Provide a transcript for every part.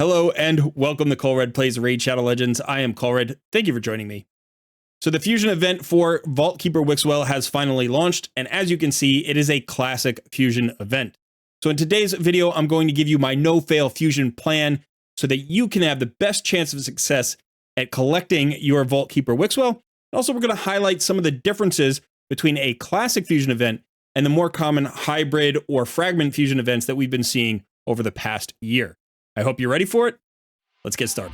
Hello and welcome to Colred Plays Raid Shadow Legends. I am Colred. Thank you for joining me. So the fusion event for Vault Keeper Wixwell has finally launched, and as you can see, it is a classic fusion event. So in today's video, I'm going to give you my no-fail fusion plan so that you can have the best chance of success at collecting your Vault Keeper Wixwell. Also, we're going to highlight some of the differences between a classic fusion event and the more common hybrid or fragment fusion events that we've been seeing over the past year. I hope you're ready for it. Let's get started.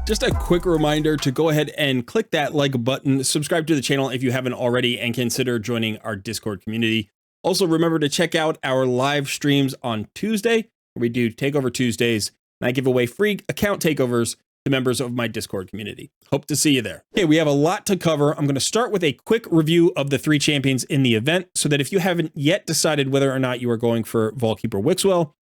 Just a quick reminder to go ahead and click that like button, subscribe to the channel if you haven't already, and consider joining our Discord community. Also, remember to check out our live streams on Tuesday, where we do Takeover Tuesdays, and I give away free account takeovers to members of my Discord community. Hope to see you there. Okay, we have a lot to cover. I'm going to start with a quick review of the 3 champions in the event so that if you haven't yet decided whether or not you are going for Vault Keeper Wixwell,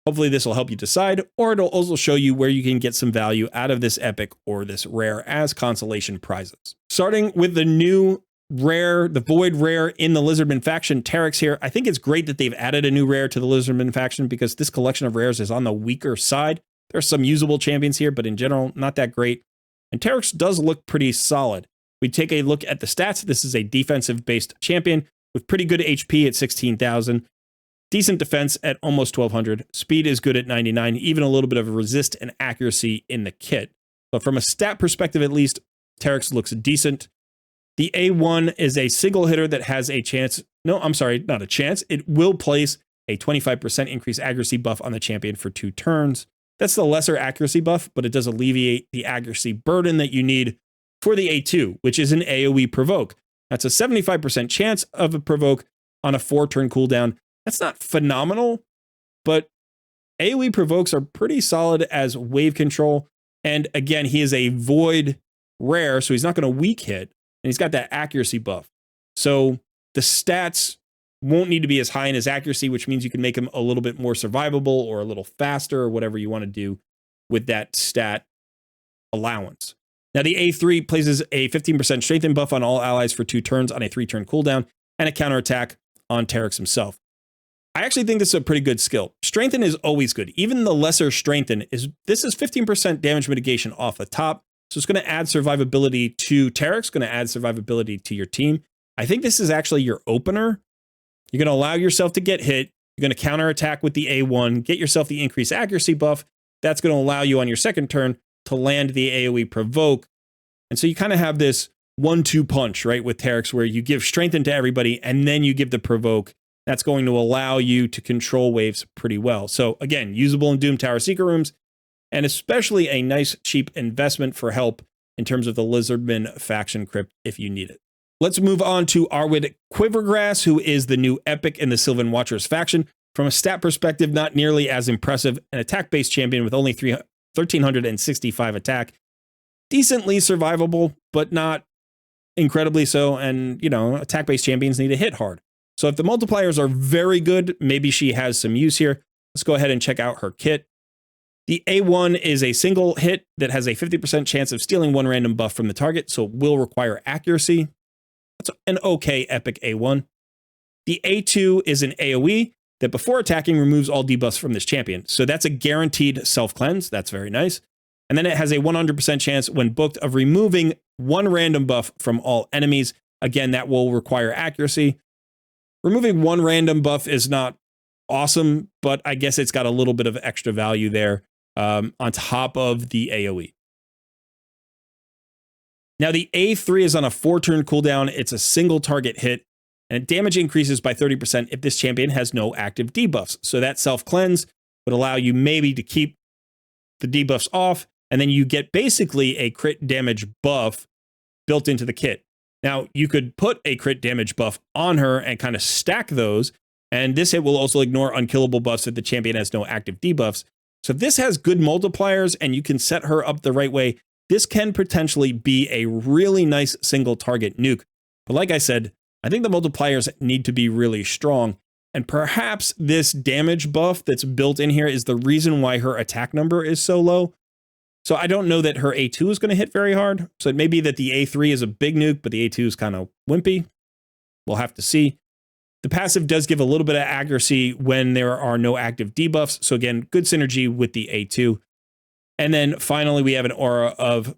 hopefully this will help you decide, or it'll also show you where you can get some value out of this epic or this rare as consolation prizes. Starting with the new rare, the Void rare in the Lizardman faction, Trix here. I think it's great that they've added a new rare to the Lizardman faction because this collection of rares is on the weaker side. There's some usable champions here, but in general, not that great. And Trix does look pretty solid. We take a look at the stats. This is a defensive-based champion with pretty good HP at 16,000. Decent defense at almost 1,200. Speed is good at 99, even a little bit of resist and accuracy in the kit. But from a stat perspective, at least, Trix looks decent. The A1 is a single hitter that has a chance. No, I'm sorry, not a chance. It will place a 25% increased accuracy buff on the champion for 2 turns. That's the lesser accuracy buff, but it does alleviate the accuracy burden that you need for the A2, which is an AoE provoke. That's a 75% chance of a provoke on a 4-turn cooldown. That's not phenomenal, but AoE provokes are pretty solid as wave control. And again, he is a void rare, so he's not going to weak hit, and he's got that accuracy buff. So the stats won't need to be as high in his accuracy, which means you can make him a little bit more survivable or a little faster or whatever you want to do with that stat allowance. Now, the A3 places a 15% strengthen buff on all allies for 2 turns on a 3-turn cooldown and a counterattack on Trix himself. I actually think this is a pretty good skill. Strengthen is always good. Even the lesser strengthen this is 15% damage mitigation off the top. So it's going to add survivability to Trix, going to add survivability to your team. I think this is actually your opener. You're going to allow yourself to get hit. You're going to counterattack with the A1, get yourself the increased accuracy buff. That's going to allow you on your second turn to land the AoE provoke. And so you kind of have this 1-2 punch, right, with Trix, where you give strengthen to everybody and then you give the provoke. That's going to allow you to control waves pretty well. So again, usable in Doom Tower Secret Rooms, and especially a nice cheap investment for help in terms of the Lizardman faction crypt if you need it. Let's move on to Arwood Quivergrass, who is the new epic in the Sylvan Watchers faction. From a stat perspective, not nearly as impressive. An attack-based champion with only 1,365 attack. Decently survivable, but not incredibly so. And, you know, attack-based champions need to hit hard. So if the multipliers are very good, maybe she has some use here. Let's go ahead and check out her kit. The A1 is a single hit that has a 50% chance of stealing 1 random buff from the target, so it will require accuracy. That's an okay epic A1. The A2 is an AoE that before attacking removes all debuffs from this champion. So that's a guaranteed self-cleanse. That's very nice. And then it has a 100% chance when booked of removing 1 random buff from all enemies. Again, that will require accuracy. Removing 1 random buff is not awesome, but I guess it's got a little bit of extra value there on top of the AoE. Now, the A3 is on a 4-turn cooldown. It's a single target hit, and damage increases by 30% if this champion has no active debuffs. So that self-cleanse would allow you maybe to keep the debuffs off, and then you get basically a crit damage buff built into the kit. Now, you could put a crit damage buff on her and kind of stack those, and this hit will also ignore unkillable buffs if the champion has no active debuffs. So if this has good multipliers and you can set her up the right way, this can potentially be a really nice single target nuke. But like I said, I think the multipliers need to be really strong. And perhaps this damage buff that's built in here is the reason why her attack number is so low. So I don't know that her A2 is going to hit very hard. So it may be that the A3 is a big nuke, but the A2 is kind of wimpy. We'll have to see. The passive does give a little bit of accuracy when there are no active debuffs. So again, good synergy with the A2. And then finally, we have an aura of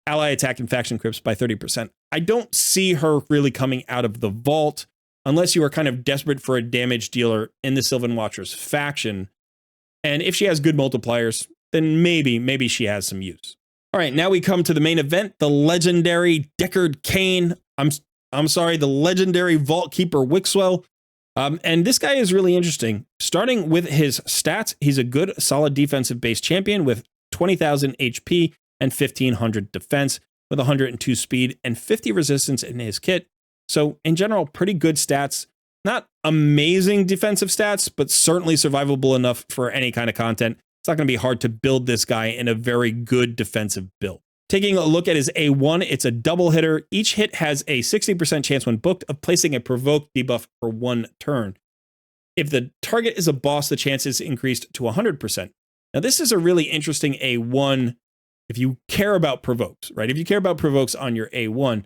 ally attack and faction crypts by 30%. I don't see her really coming out of the vault unless you are kind of desperate for a damage dealer in the Sylvan Watchers faction. And if she has good multipliers, then maybe she has some use. All right, now we come to the main event, the legendary Deckard Cain. I'm sorry, the legendary Vault Keeper Wixwell. And this guy is really interesting. Starting with his stats, he's a good, solid defensive-based champion with 20,000 HP and 1,500 defense with 102 speed and 50 resistance in his kit. So in general, pretty good stats. Not amazing defensive stats, but certainly survivable enough for any kind of content. It's not going to be hard to build this guy in a very good defensive build. Taking a look at his A1, it's a double hitter. Each hit has a 60% chance when booked of placing a provoke debuff for 1 turn. If the target is a boss, the chance is increased to 100%. Now, this is a really interesting A1 if you care about provokes, right? If you care about provokes on your A1,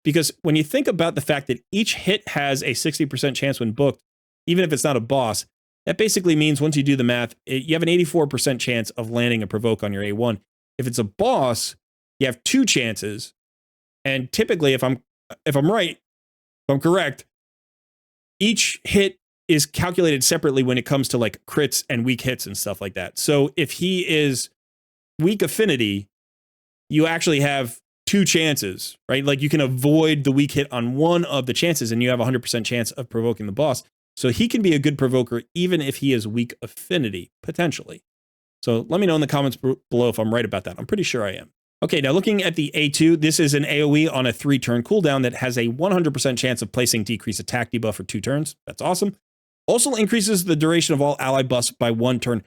because when you think about the fact that each hit has a 60% chance when booked, even if it's not a boss, that basically means once you do the math, you have an 84% chance of landing a provoke on your A1. If it's a boss, you have 2 chances. And typically, if I'm correct, each hit is calculated separately when it comes to like crits and weak hits and stuff like that. So if he is weak affinity, you actually have 2 chances, right? Like you can avoid the weak hit on one of the chances and you have a 100% chance of provoking the boss. So he can be a good provoker even if he is weak affinity, potentially. So let me know in the comments below if I'm right about that. I'm pretty sure I am. Okay, now looking at the A2, this is an AoE on a 3-turn cooldown that has a 100% chance of placing decreased attack debuff for 2 turns. That's awesome. Also increases the duration of all ally buffs by 1 turn.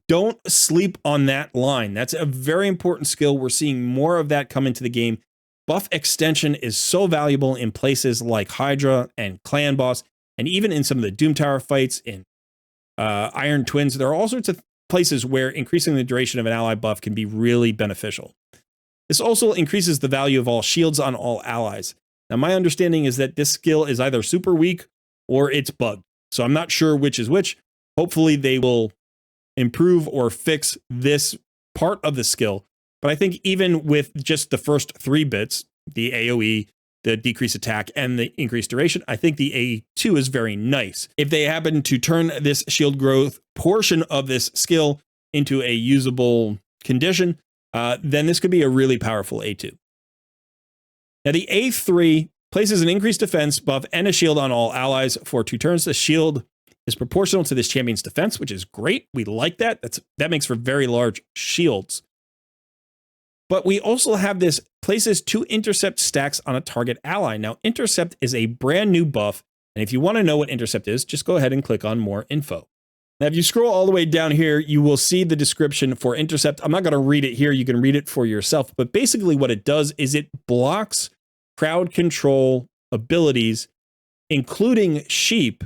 Don't sleep on that line. That's a very important skill. We're seeing more of that come into the game. Buff extension is so valuable in places like Hydra and Clan Boss, and even in some of the Doom Tower fights in Iron Twins. There are all sorts of places where increasing the duration of an ally buff can be really beneficial. This also increases the value of all shields on all allies. Now, my understanding is that this skill is either super weak or it's bugged. So I'm not sure which is which. Hopefully they will improve or fix this part of the skill. But I think even with just the first 3 bits, the AoE, the decreased attack, and the increased duration, I think the A2 is very nice. If they happen to turn this shield growth portion of this skill into a usable condition, then this could be a really powerful A2. Now the A3 places an increased defense buff and a shield on all allies for 2 turns. The shield is proportional to this champion's defense, which is great. We like that. That makes for very large shields. But we also have this places 2 intercept stacks on a target ally. Now, intercept is a brand new buff. And if you want to know what intercept is, just go ahead and click on more info. Now, if you scroll all the way down here, you will see the description for intercept. I'm not going to read it here. You can read it for yourself. But basically what it does is it blocks crowd control abilities, including sheep,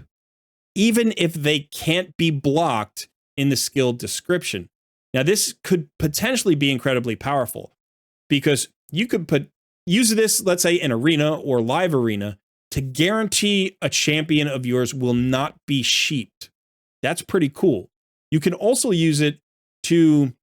even if they can't be blocked in the skill description. Now, this could potentially be incredibly powerful because you could use this, let's say, in arena or live arena to guarantee a champion of yours will not be sheeped. That's pretty cool. You can also use it to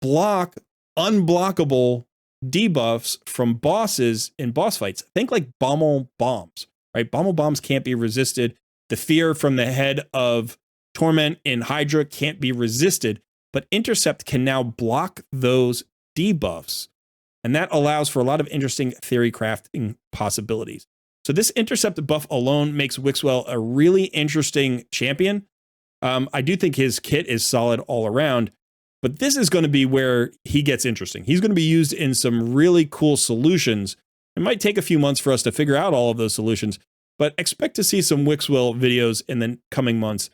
block unblockable debuffs from bosses in boss fights. Think like Bommel Bombs, right? Bommel Bombs can't be resisted. The fear from the head of Torment in Hydra can't be resisted, but Intercept can now block those debuffs. And that allows for a lot of interesting theory crafting possibilities. So this Intercept buff alone makes Wixwell a really interesting champion. I do think his kit is solid all around, but this is going to be where he gets interesting. He's going to be used in some really cool solutions. It might take a few months for us to figure out all of those solutions, but expect to see some Wixwell videos in the coming months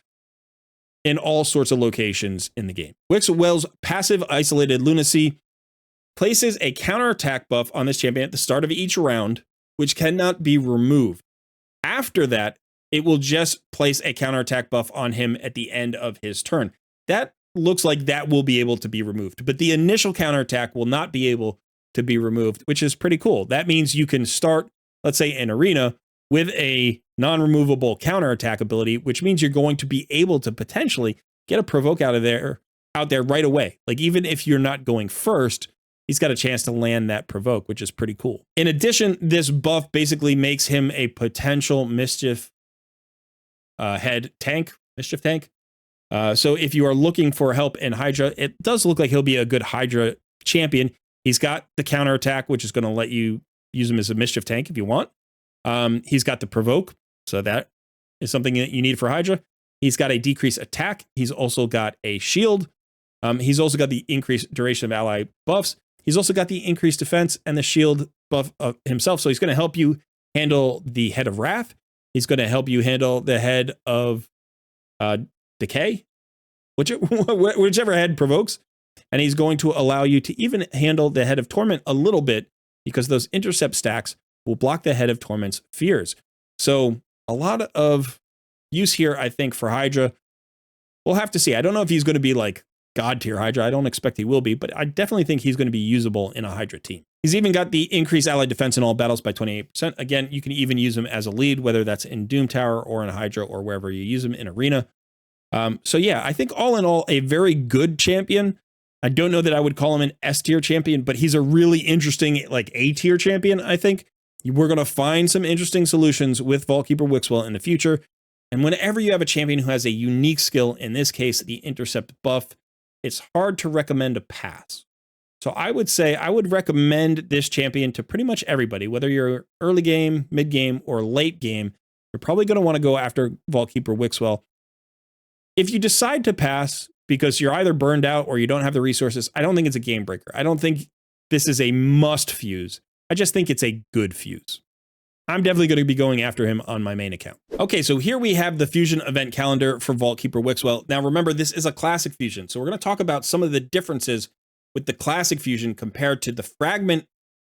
in all sorts of locations in the game. Wixwell's passive Isolated Lunacy places a counterattack buff on this champion at the start of each round, which cannot be removed. After that, it will just place a counterattack buff on him at the end of his turn. That looks like that will be able to be removed, but the initial counterattack will not be able to be removed, which is pretty cool. That means you can start, let's say, an arena with a non-removable counterattack ability, which means you're going to be able to potentially get a provoke out there right away. Like even if you're not going first, he's got a chance to land that provoke, which is pretty cool. In addition, this buff basically makes him a potential mischief mischief tank. So if you are looking for help in Hydra, it does look like he'll be a good Hydra champion. He's got the counterattack, which is going to let you use him as a mischief tank if you want. He's got the provoke, so that is something that you need for Hydra. He's got a decreased attack. He's also got a shield. He's also got the increased duration of ally buffs. He's also got the increased defense and the shield buff of himself. So he's going to help you handle the Head of Wrath. He's going to help you handle the Head of Decay, whichever head provokes. And he's going to allow you to even handle the Head of Torment a little bit, because those Intercept stacks will block the Head of Torment's fears. So a lot of use here, I think, for Hydra. We'll have to see. I don't know if he's going to be like God tier Hydra. I don't expect he will be, but I definitely think he's going to be usable in a Hydra team. He's even got the increased allied defense in all battles by 28%. Again, you can even use him as a lead, whether that's in Doom Tower or in Hydra or wherever you use him in Arena. So yeah, I think all in all, a very good champion. I don't know that I would call him an S tier champion, but he's a really interesting, like A tier champion, I think. We're going to find some interesting solutions with Vaultkeeper Wixwell in the future. And whenever you have a champion who has a unique skill, in this case, the Intercept buff, it's hard to recommend a pass. So I would say I would recommend this champion to pretty much everybody, whether you're early game, mid game, or late game. You're probably going to want to go after Vaultkeeper Wixwell. If you decide to pass because you're either burned out or you don't have the resources, I don't think it's a game breaker. I don't think this is a must fuse. I just think it's a good fuse. I'm definitely going to be going after him on my main account. Okay, so here we have the fusion event calendar for Vaultkeeper Wixwell. Now remember, this is a classic fusion, so we're going to talk about some of the differences with the classic fusion compared to the fragment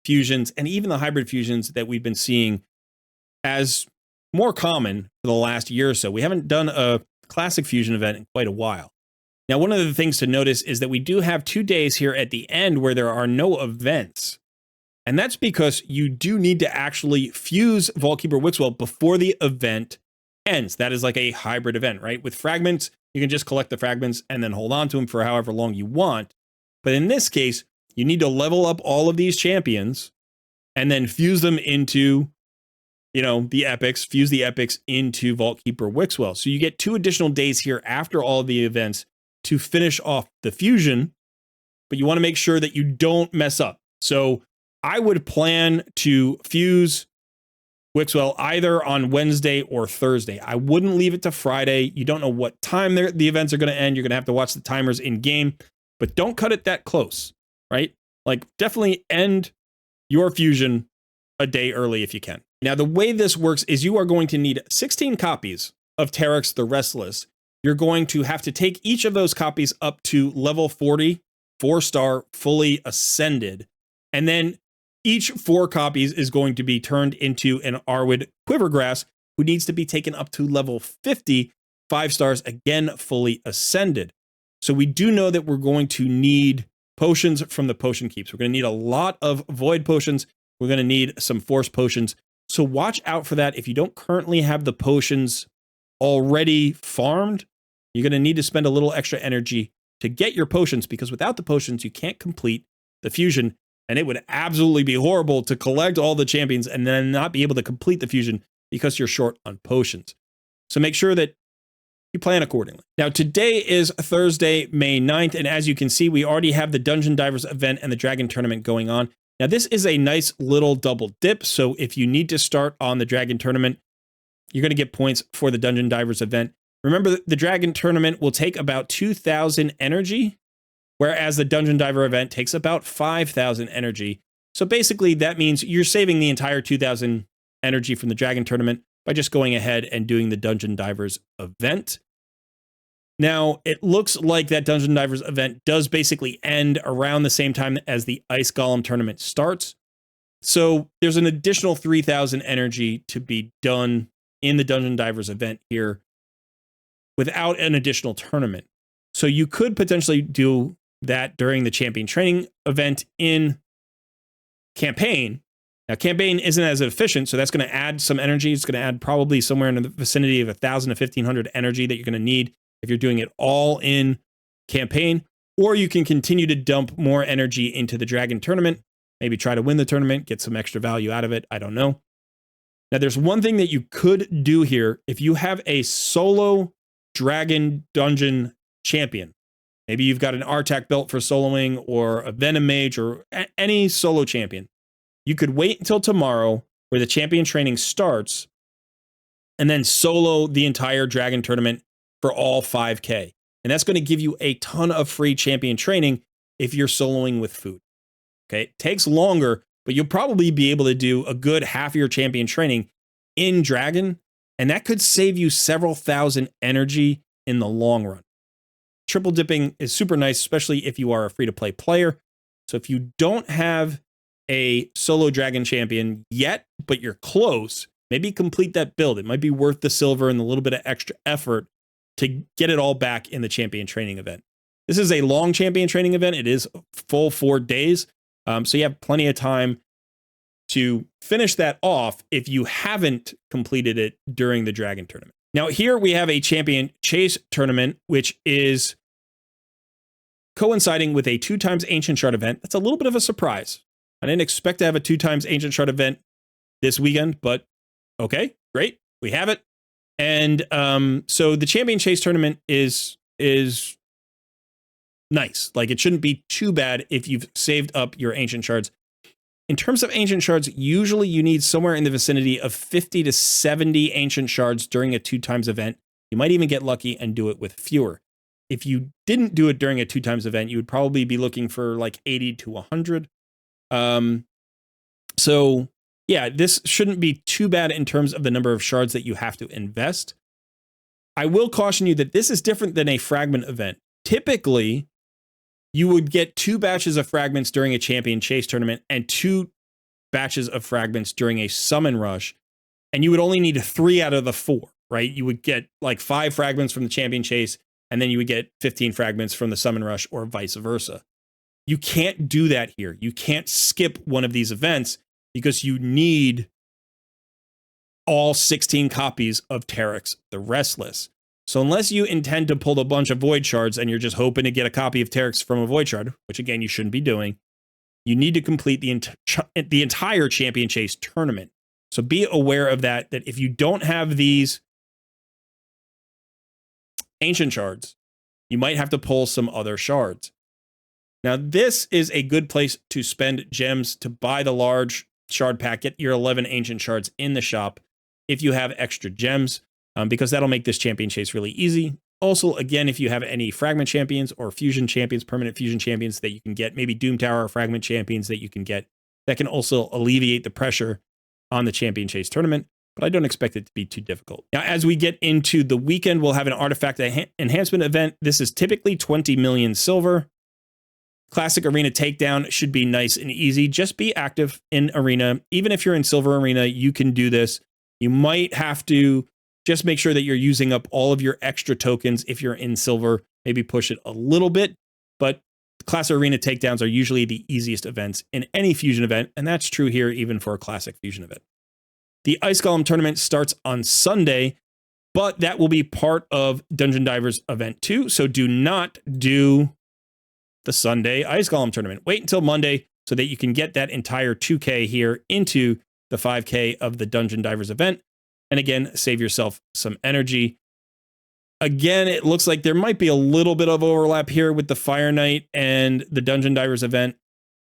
fusions and even the hybrid fusions that we've been seeing as more common for the last year or so. We haven't done a classic fusion event in quite a while. Now, one of the things to notice is that we do have 2 days here at the end where there are no events. And that's because you do need to actually fuse Vaultkeeper Wixwell before the event ends. That is like a hybrid event, right? With fragments, you can just collect the fragments and then hold on to them for however long you want. But in this case, you need to level up all of these champions and then fuse them into, the epics, fuse the epics into Vaultkeeper Wixwell. So you get 2 additional days here after all of the events to finish off the fusion, but you want to make sure that you don't mess up. So I would plan to fuse Wixwell either on Wednesday or Thursday. I wouldn't leave it to Friday. You don't know what time the events are going to end. You're going to have to watch the timers in game, but don't cut it that close, right? Like definitely end your fusion a day early if you can. Now, the way this works is you are going to need 16 copies of Trix the Restless. You're going to have to take each of those copies up to level 40, 4-star, fully ascended. And then each 4 copies is going to be turned into an Arwood Quivergrass, who needs to be taken up to level 50, 5 stars, again, fully ascended. So we do know that we're going to need potions from the potion keeps. We're going to need a lot of void potions. We're going to need some force potions. So watch out for that. If you don't currently have the potions already farmed, you're going to need to spend a little extra energy to get your potions, because without the potions, you can't complete the fusion. And it would absolutely be horrible to collect all the champions and then not be able to complete the fusion because you're short on potions. So make sure that you plan accordingly. Now, today is Thursday, May 9th. And as you can see, we already have the Dungeon Divers event and the Dragon Tournament going on. Now, this is a nice little double dip. So if you need to start on the Dragon Tournament, you're going to get points for the Dungeon Divers event. Remember, the Dragon Tournament will take about 2,000 energy, whereas the Dungeon Diver event takes about 5,000 energy. So basically, that means you're saving the entire 2,000 energy from the Dragon Tournament by just going ahead and doing the Dungeon Divers event. Now, it looks like that Dungeon Divers event does basically end around the same time as the Ice Golem Tournament starts. So there's an additional 3,000 energy to be done in the Dungeon Divers event here without an additional tournament. So you could potentially do that during the champion training event in campaign, Now, campaign isn't as efficient, so that's going to add some energy. It's going to add probably somewhere in the vicinity of 1,000 to 1,500 energy that you're going to need if you're doing it all in campaign. Or you can continue to dump more energy into the Dragon tournament, maybe try to win the tournament, get some extra value out of it. I don't know. Now, there's one thing that you could do here. If you have a solo Dragon dungeon champion, maybe you've got an Artak belt for soloing or a Venom Mage or any solo champion, you could wait until tomorrow where the champion training starts and then solo the entire Dragon tournament for all 5K. And that's going to give you a ton of free champion training if you're soloing with food. Okay, it takes longer, but you'll probably be able to do a good half of your champion training in Dragon, and that could save you several thousand energy in the long run. Triple dipping is super nice, especially if you are a free-to-play player. So if you don't have a solo Dragon champion yet, but you're close, maybe complete that build. It might be worth the silver and the little bit of extra effort to get it all back in the champion training event. This is a long champion training event. It is full 4 days. So you have plenty of time to finish that off if you haven't completed it during the Dragon tournament. Now here we have a champion chase tournament, which is coinciding with a 2x Ancient Shard event. That's a little bit of a surprise. I didn't expect to have a 2x Ancient Shard event this weekend, but okay, great. We have it. And so the champion chase tournament is nice. Like, it shouldn't be too bad if you've saved up your ancient shards. In terms of ancient shards, usually you need somewhere in the vicinity of 50 to 70 ancient shards during a 2x event. You might even get lucky and do it with fewer. If you didn't do it during a 2x event, you would probably be looking for like 80 to 100. So yeah, this shouldn't be too bad in terms of the number of shards that you have to invest. I will caution you that this is different than a fragment event. Typically, you would get 2 batches of fragments during a champion chase tournament and 2 batches of fragments during a summon rush, and you would only need 3 out of the 4, right? You would get like 5 fragments from the champion chase, and then you would get 15 fragments from the summon rush, or vice versa. You can't do that here. You can't skip one of these events because you need all 16 copies of Trix, the Restless. So unless you intend to pull a bunch of void shards and you're just hoping to get a copy of Trix from a void shard, which again, you shouldn't be doing, you need to complete the entire champion chase tournament. So be aware of that, that if you don't have these ancient shards, you might have to pull some other shards. Now, this is a good place to spend gems to buy the large shard pack, get your 11 ancient shards in the shop if you have extra gems, because that'll make this champion chase really easy. Also, again, if you have any fragment champions or fusion champions, permanent fusion champions that you can get, maybe Doom Tower or fragment champions that you can get, that can also alleviate the pressure on the champion chase tournament, but I don't expect it to be too difficult. Now, as we get into the weekend, we'll have an artifact enhancement event. This is typically 20 million silver. Classic Arena Takedown should be nice and easy. Just be active in Arena. Even if you're in Silver Arena, you can do this. You might have to just make sure that you're using up all of your extra tokens if you're in Silver. Maybe push it a little bit, but Classic Arena Takedowns are usually the easiest events in any Fusion event, and that's true here even for a Classic Fusion event. The Ice Golem Tournament starts on Sunday, but that will be part of Dungeon Divers Event 2, so do not do the Sunday Ice Golem Tournament. Wait until Monday so that you can get that entire 2K here into the 5K of the Dungeon Divers event. And again, save yourself some energy. Again, it looks like there might be a little bit of overlap here with the Fire Knight and the Dungeon Divers event.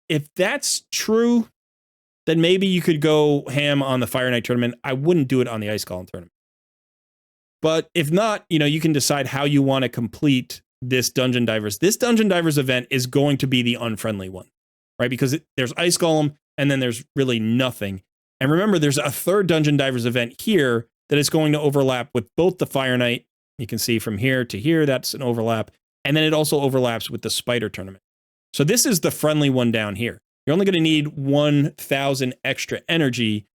If that's true, then maybe you could go ham on the Fire Knight tournament. I wouldn't do it on the Ice Golem tournament. But if not, you know, you can decide how you want to complete this Dungeon Divers. This Dungeon Divers event is going to be the unfriendly one, right? Because there's Ice Golem and then there's really nothing. And remember, there's a third Dungeon Divers event here that is going to overlap with both the Fire Knight. You can see from here to here, that's an overlap. And then it also overlaps with the Spider tournament. So this is the friendly one down here. You're only going to need 1,000 extra energy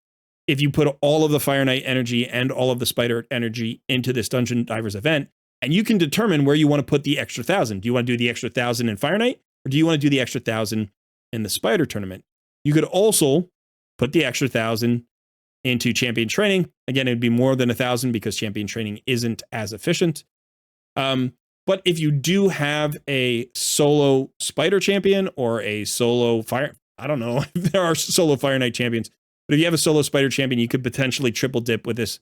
if you put all of the Fire Knight energy and all of the Spider energy into this Dungeon Divers event. And you can determine where you want to put the extra 1,000. Do you want to do the extra 1,000 in Fire Knight? Or do you want to do the extra 1,000 in the Spider tournament? You could also put the extra 1,000 into champion training. Again, it'd be more than 1,000 because champion training isn't as efficient. But if you do have a solo spider champion or a solo fire, I don't know if there are solo Fire Knight champions, but if you have a solo spider champion, you could potentially triple dip with this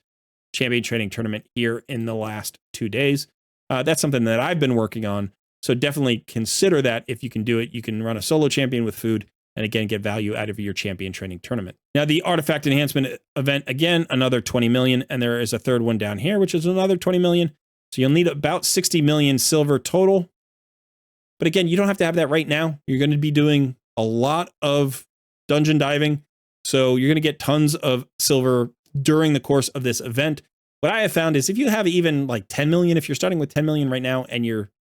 champion training tournament here in the last 2 days. That's something that I've been working on. So definitely consider that if you can do it. You can run a solo champion with food and again, get value out of your champion training tournament. Now the artifact enhancement event, again, another 20 million. And there is a third one down here, which is another 20 million. So you'll need about 60 million silver total. But again, you don't have to have that right now. You're going to be doing a lot of dungeon diving. So you're going to get tons of silver during the course of this event. What I have found is if you have even like 10 million, if you're starting with 10 million right now and you're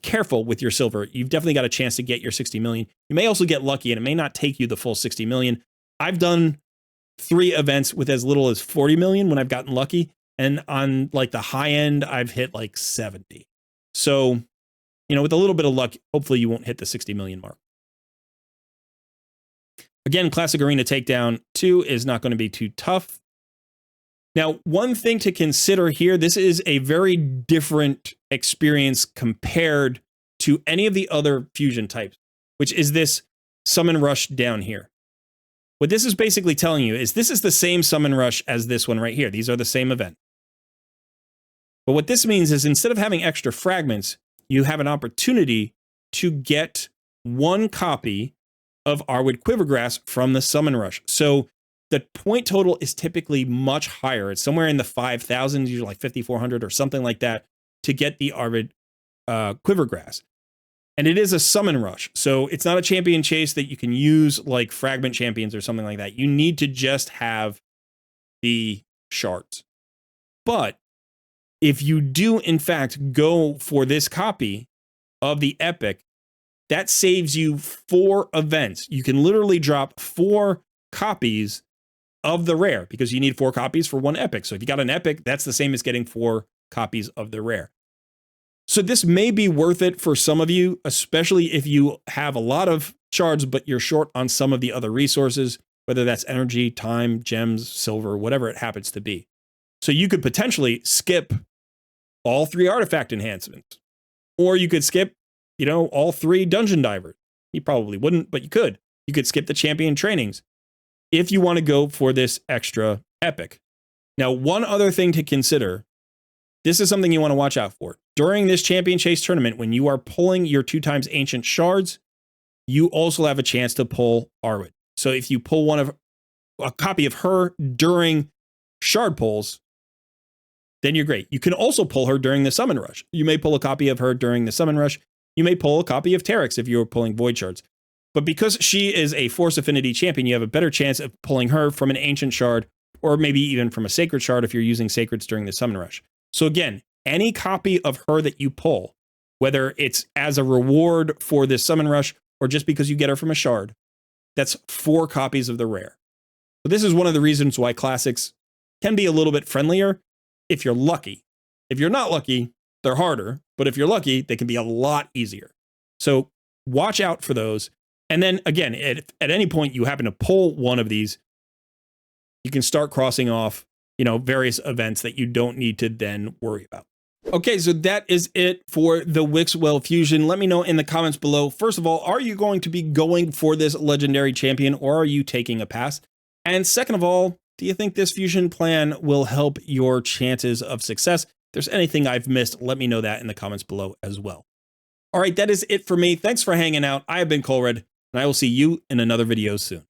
careful with your silver, you've definitely got a chance to get your 60 million. You may also get lucky and it may not take you the full 60 million. I've done 3 events with as little as 40 million when I've gotten lucky. And on like the high end, I've hit like 70. So, you know, with a little bit of luck, hopefully you won't hit the 60 million mark. Again, Classic Arena Takedown 2 is not going to be too tough. Now, one thing to consider here, this is a very different experience compared to any of the other fusion types, which is this summon rush down here. What this is basically telling you is this is the same summon rush as this one right here. These are the same event. But what this means is instead of having extra fragments, you have an opportunity to get 1 copy of Arwood Quivergrass from the summon rush. So the point total is typically much higher. It's somewhere in the 5,000s, usually like 5,400 or something like that, to get the Arwood Quivergrass. And it is a summon rush. So it's not a champion chase that you can use like fragment champions or something like that. You need to just have the shards. But if you do, in fact, go for this copy of the epic, that saves you 4 events. You can literally drop 4 copies of the rare because you need 4 copies for 1 epic. So if you got an epic, that's the same as getting 4 copies of the rare. So this may be worth it for some of you, especially if you have a lot of shards, but you're short on some of the other resources, whether that's energy, time, gems, silver, whatever it happens to be. So you could potentially skip all 3 artifact enhancements, or you could skip, you know, all 3 dungeon divers. You probably wouldn't, but you could. You could skip the champion trainings if you want to go for this extra epic. Now, one other thing to consider, this is something you want to watch out for. During this champion chase tournament, when you are pulling your 2x ancient shards, you also have a chance to pull Arwood. So if you pull a copy of her during shard pulls, then you're great. You can also pull her during the summon rush. You may pull a copy of her during the summon rush. You may pull a copy of Trix if you're pulling void shards. But because she is a force affinity champion, you have a better chance of pulling her from an ancient shard, or maybe even from a sacred shard if you're using sacreds during the summon rush. So again, any copy of her that you pull, whether it's as a reward for this summon rush or just because you get her from a shard, that's 4 copies of the rare. So this is one of the reasons why classics can be a little bit friendlier if you're lucky. If you're not lucky, they're harder, but if you're lucky, they can be a lot easier. So watch out for those. And then again, at any point you happen to pull one of these, you can start crossing off, you know, various events that you don't need to then worry about. Okay, so that is it for the Wixwell fusion. Let me know in the comments below. First of all, are you going to be going for this legendary champion, or are you taking a pass? And second of all, do you think this fusion plan will help your chances of success? If there's anything I've missed, let me know that in the comments below as well. All right, that is it for me. Thanks for hanging out. I have been Colred, and I will see you in another video soon.